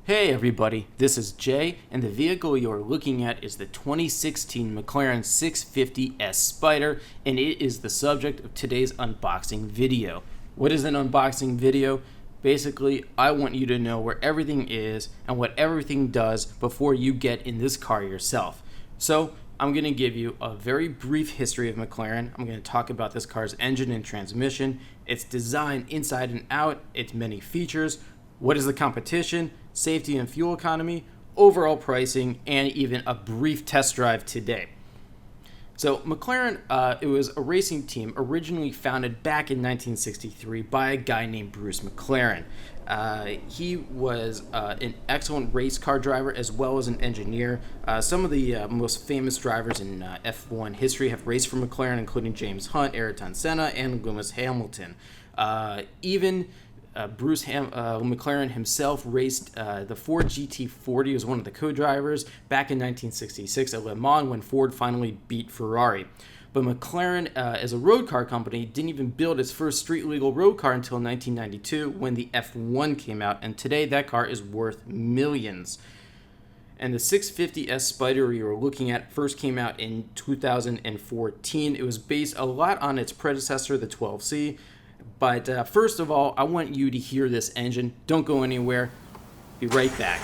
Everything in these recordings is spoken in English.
Hey everybody, this is Jay, and the vehicle you're looking at is the 2016 McLaren 650S Spyder, and it is the subject of today's unboxing video. What is an unboxing video? Basically, I want you to know where everything is and what everything does before you get in this car yourself. So, I'm going to give you a very brief history of McLaren. I'm going to talk about this car's engine and transmission, its design inside and out, its many features, what is the competition, safety and fuel economy, overall pricing, and even a brief test drive today. So McLaren, it was a racing team originally founded back in 1963 by a guy named Bruce McLaren. He was an excellent race car driver as well as an engineer. Some of the most famous drivers in F1 history have raced for McLaren, including James Hunt, Ayrton Senna, and Lewis Hamilton. Bruce McLaren himself raced the Ford GT40. He was one of the co-drivers back in 1966 at Le Mans when Ford finally beat Ferrari. But McLaren, as a road car company, didn't even build its first street-legal road car until 1992 when the F1 came out, and today that car is worth millions. And the 650S Spyder you're looking at first came out in 2014. It was based a lot on its predecessor, the 12C. But first of all, I want you to hear this engine. Don't go anywhere. Be right back.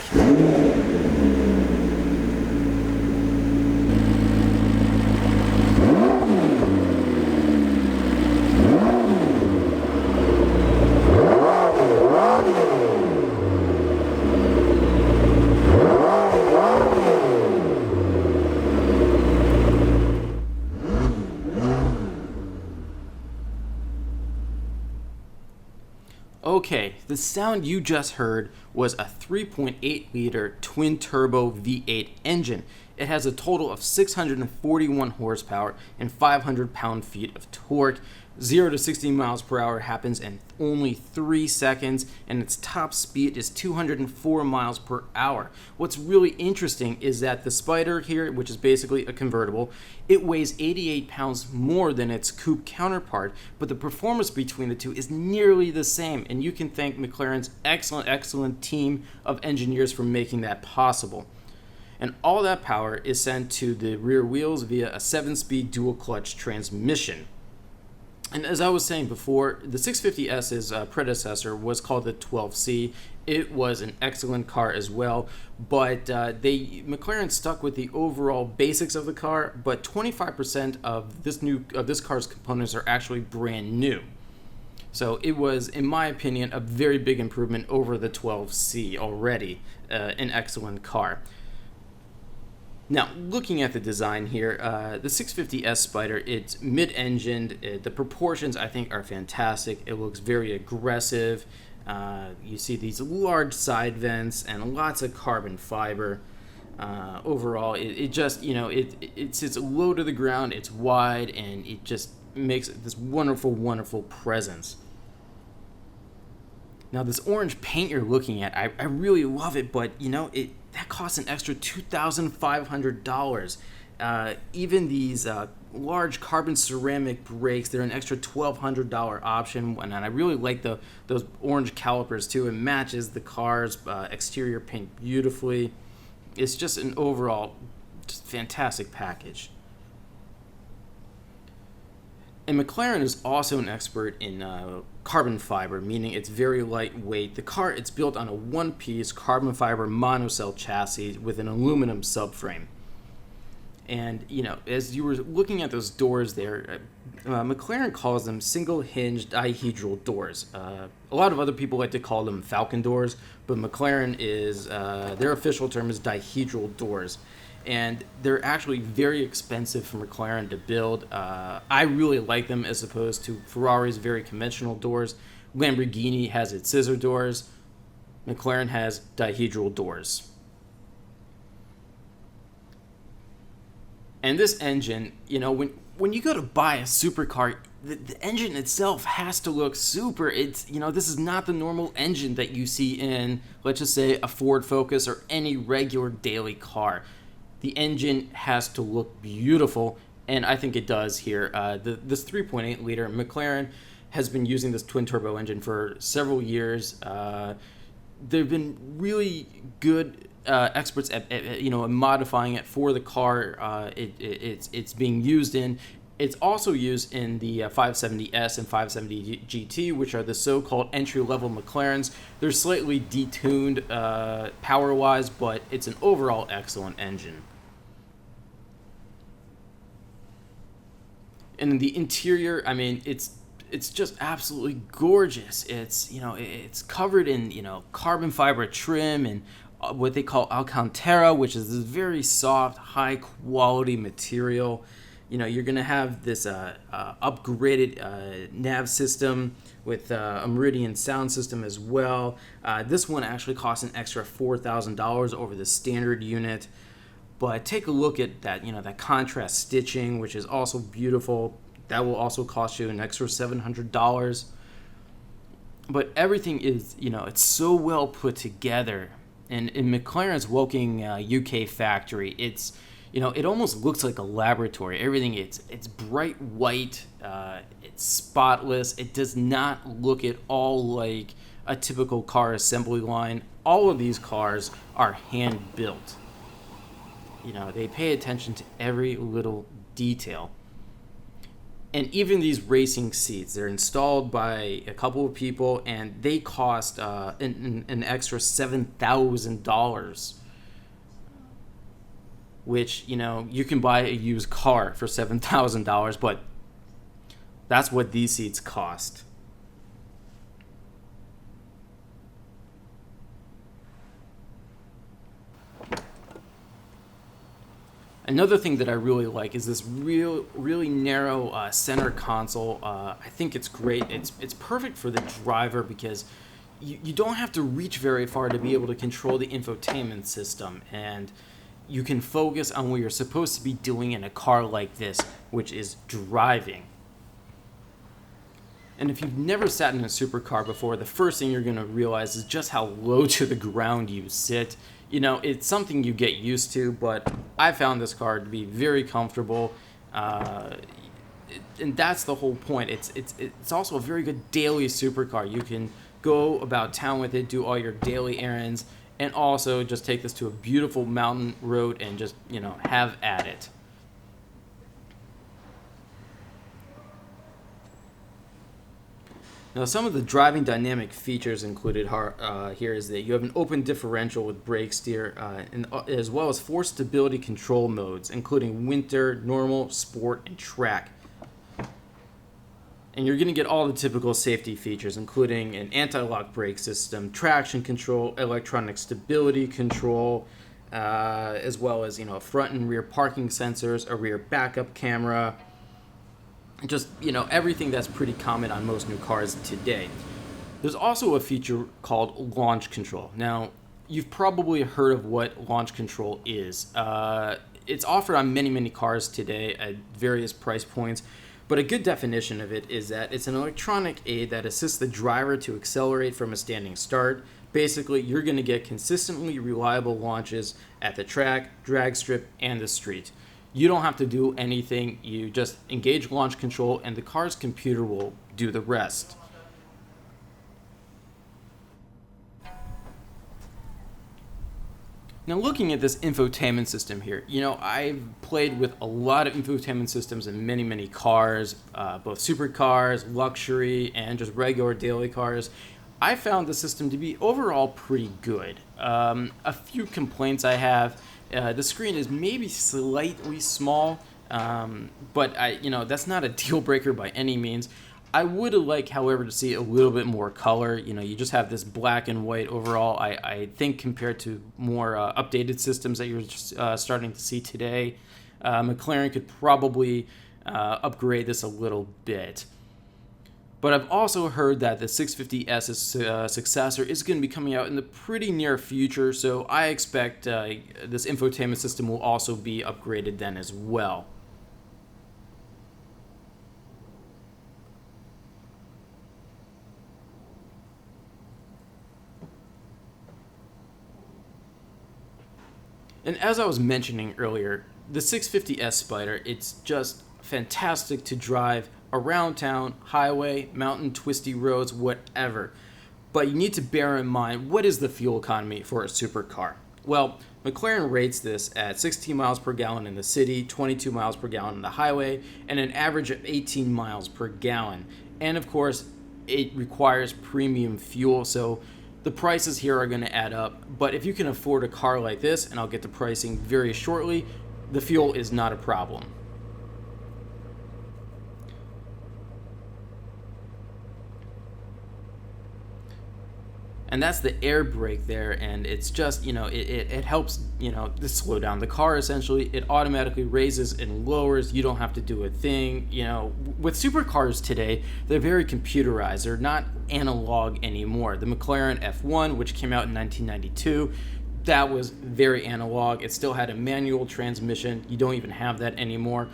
Okay, the sound you just heard was a 3.8-liter twin-turbo V8 engine. It has a total of 641 horsepower and 500 pound-feet of torque. 0 to 60 miles per hour happens in only 3 seconds, and its top speed is 204 miles per hour. What's really interesting is that the Spyder here, which is basically a convertible, it weighs 88 pounds more than its coupe counterpart, but the performance between the two is nearly the same, and you can thank McLaren's excellent team of engineers for making that possible. And all that power is sent to the rear wheels via a 7-speed dual-clutch transmission. And as I was saying before, the 650S's predecessor was called the 12C. It was an excellent car as well, but McLaren stuck with the overall basics of the car, but 25% of this car's components are actually brand new. So it was, in my opinion, a very big improvement over the 12C already, an excellent car. Now, looking at the design here, the 650S Spyder, it's mid-engined. The proportions, I think, are fantastic. It looks very aggressive. You see these large side vents and lots of carbon fiber. Overall, it just, it sits low to the ground. It's wide, and it just makes this wonderful presence. Now, this orange paint you're looking at, I really love it, but, that costs an extra $2,500. Even these large carbon ceramic brakes, they're an extra $1,200 option, and I really like those orange calipers too. It matches the car's exterior paint beautifully. It's just an overall just fantastic package. And McLaren is also an expert in carbon fiber, meaning it's very lightweight. The car, it's built on a one-piece carbon fiber monocell chassis with an aluminum subframe. And, as you were looking at those doors there, McLaren calls them single-hinge dihedral doors. A lot of other people like to call them Falcon doors, but McLaren is, their official term is dihedral doors. And they're actually very expensive for McLaren to build. I really like them as opposed to Ferrari's very conventional doors. Lamborghini has its scissor doors. McLaren has dihedral doors. And this engine, when you go to buy a supercar, the engine itself has to look super. It's, this is not the normal engine that you see in, let's just say, a Ford Focus or any regular daily car. The engine has to look beautiful, and I think it does here. This 3.8-liter McLaren has been using this twin-turbo engine for several years. They've been really good experts at modifying it for the car it's being used in. It's also used in the 570S and 570 GT, which are the so-called entry-level McLarens. They're slightly detuned power-wise, but it's an overall excellent engine. And in the interior, I mean, it's just absolutely gorgeous. It's covered in carbon fiber trim and what they call Alcantara, which is this very soft, high quality material. You're gonna have this upgraded nav system with a Meridian sound system as well. This one actually costs an extra $4,000 over the standard unit. But take a look at that, that contrast stitching, which is also beautiful. That will also cost you an extra $700. But everything is, it's so well put together. And in McLaren's Woking UK factory, it's, it almost looks like a laboratory. Everything, it's bright white, it's spotless. It does not look at all like a typical car assembly line. All of these cars are hand built. They pay attention to every little detail. And even these racing seats, they're installed by a couple of people, and they cost an extra $7,000, which, you can buy a used car for $7,000, but that's what these seats cost. Another thing that I really like is this really narrow center console. I think it's great. It's perfect for the driver because you don't have to reach very far to be able to control the infotainment system, and you can focus on what you're supposed to be doing in a car like this, which is driving. And if you've never sat in a supercar before, the first thing you're going to realize is just how low to the ground you sit. It's something you get used to, but I found this car to be very comfortable, and that's the whole point. It's also a very good daily supercar. You can go about town with it, do all your daily errands, and also just take this to a beautiful mountain road and just have at it. Now, some of the driving dynamic features included here is that you have an open differential with brake steer, as well as 4 stability control modes, including winter, normal, sport, and track. And you're going to get all the typical safety features, including an anti-lock brake system, traction control, electronic stability control, as well as front and rear parking sensors, a rear backup camera. Just, everything that's pretty common on most new cars today. There's also a feature called launch control. Now, you've probably heard of what launch control is. It's offered on many cars today at various price points, but a good definition of it is that it's an electronic aid that assists the driver to accelerate from a standing start. Basically, you're going to get consistently reliable launches at the track, drag strip, and the street. You don't have to do anything. You just engage launch control, and the car's computer will do the rest. Now, looking at this infotainment system here, I've played with a lot of infotainment systems in many cars, both supercars, luxury, and just regular daily cars. I found the system to be overall pretty good. A few complaints I have. The screen is maybe slightly small, but that's not a deal breaker by any means. I would like, however, to see a little bit more color. You just have this black and white overall. I think compared to more updated systems that you're just, starting to see today, McLaren could probably upgrade this a little bit. But I've also heard that the 650S's successor is going to be coming out in the pretty near future, so I expect this infotainment system will also be upgraded then as well. And as I was mentioning earlier, the 650S Spyder, it's just fantastic to drive around town, highway, mountain, twisty roads, whatever. But you need to bear in mind, what is the fuel economy for a supercar? Well, McLaren rates this at 16 miles per gallon in the city, 22 miles per gallon on the highway, and an average of 18 miles per gallon. And of course, it requires premium fuel, so the prices here are going to add up. But if you can afford a car like this, and I'll get to pricing very shortly, the fuel is not a problem. And that's the air brake there, and it's just, it helps, to slow down the car, essentially. It automatically raises and lowers. You don't have to do a thing. With supercars today, they're very computerized. They're not analog anymore. The McLaren F1, which came out in 1992, that was very analog. It still had a manual transmission. You don't even have that anymore.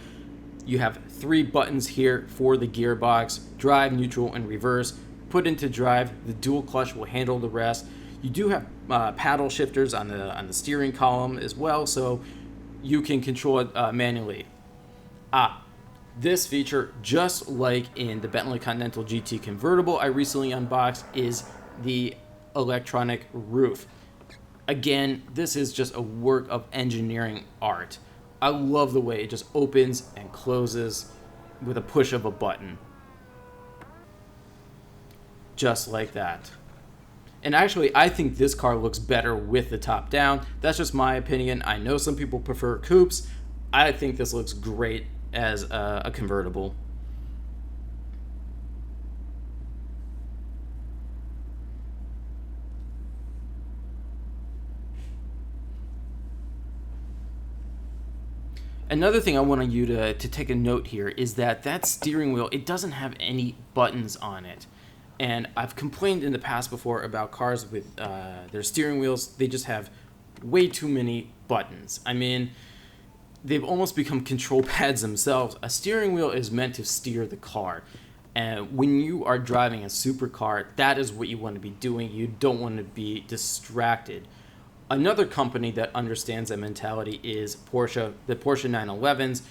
You have 3 buttons here for the gearbox: drive, neutral, and reverse. Put into drive, the dual clutch will handle the rest. You do have paddle shifters on the steering column as well, so you can control it manually. This feature, just like in the Bentley Continental GT convertible I recently unboxed, is the electronic roof. Again, this is just a work of engineering art. I love the way it just opens and closes with a push of a button. Just like that. And actually, I think this car looks better with the top down. That's just my opinion. I know some people prefer coupes. I think this looks great as a convertible. Another thing I want you to take a note here is that steering wheel, it doesn't have any buttons on it. And I've complained in the past before about cars with their steering wheels. They just have way too many buttons. I mean, they've almost become control pads themselves. A steering wheel is meant to steer the car. And when you are driving a supercar, that is what you want to be doing. You don't want to be distracted. Another company that understands that mentality is Porsche. The Porsche 911s,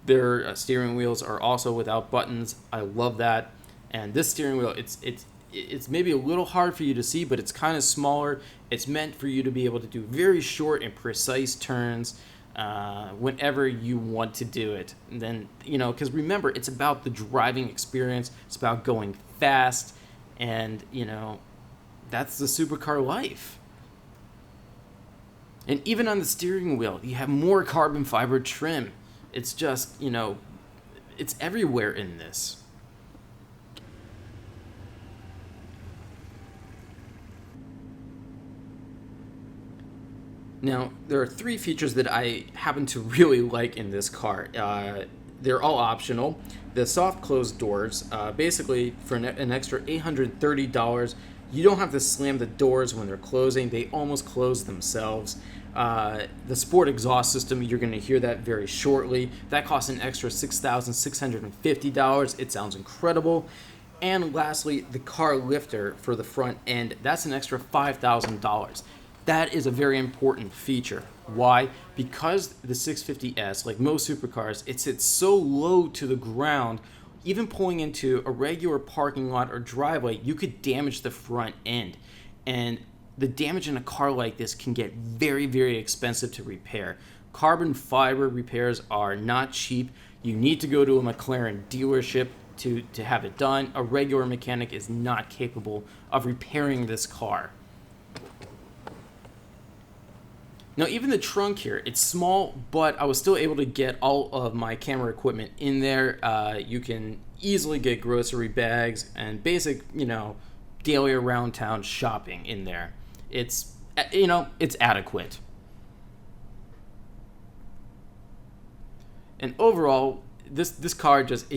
their steering wheels are also without buttons. I love that. And this steering wheel, it's maybe a little hard for you to see, but it's kind of smaller. It's meant for you to be able to do very short and precise turns whenever you want to do it. And then, because remember, it's about the driving experience. It's about going fast. And, that's the supercar life. And even on the steering wheel, you have more carbon fiber trim. It's just, it's everywhere in this. Now, there are 3 features that I happen to really like in this car. They're all optional. The soft closed doors, basically for an extra $830, you don't have to slam the doors when they're closing. They almost close themselves. The sport exhaust system, you're going to hear that very shortly. That costs an extra $6,650. It sounds incredible. And lastly, the car lifter for the front end, that's an extra $5,000. That is a very important feature. Why? Because the 650S, like most supercars, it sits so low to the ground, even pulling into a regular parking lot or driveway, you could damage the front end. And the damage in a car like this can get very, very expensive to repair. Carbon fiber repairs are not cheap. You need to go to a McLaren dealership to have it done. A regular mechanic is not capable of repairing this car. Now, even the trunk here, it's small, but I was still able to get all of my camera equipment in there. You can easily get grocery bags and basic, daily around town shopping in there. It's adequate. And overall, this car just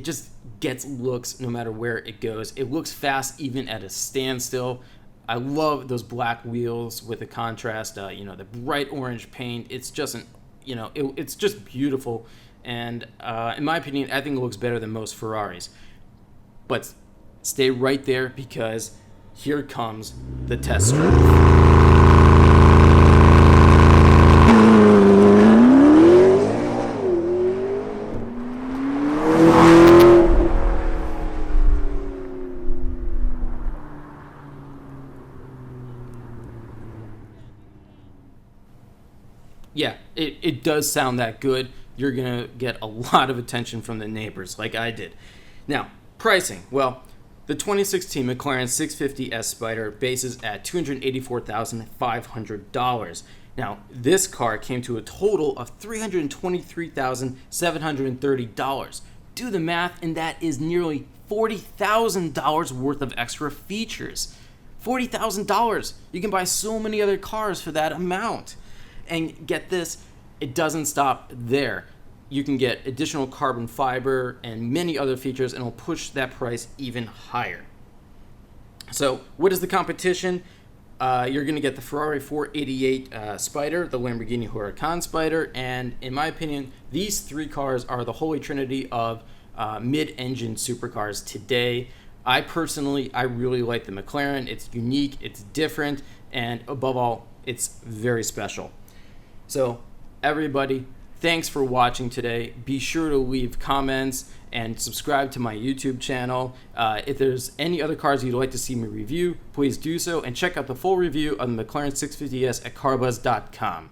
gets looks no matter where it goes. It looks fast even at a standstill. I love those black wheels with the contrast, the bright orange paint. It's just it's just beautiful. And in my opinion, I think it looks better than most Ferraris. But stay right there because here comes the test drive. yeah, it does sound that good. You're going to get a lot of attention from the neighbors like I did. Now, pricing. Well, the 2016 McLaren 650S Spyder bases at $284,500. Now, this car came to a total of $323,730. Do the math, and that is nearly $40,000 worth of extra features. $40,000. You can buy so many other cars for that amount. And get this, it doesn't stop there. You can get additional carbon fiber and many other features, and it'll push that price even higher. So, what is the competition? You're going to get the Ferrari 488 Spyder, the Lamborghini Huracan Spyder, and in my opinion, these three cars are the holy trinity of mid-engine supercars today. I really like the McLaren. It's unique, it's different, and above all, it's very special. So, everybody, thanks for watching today. Be sure to leave comments and subscribe to my YouTube channel. If there's any other cars you'd like to see me review, please do so, and check out the full review of the McLaren 650S at carbuzz.com.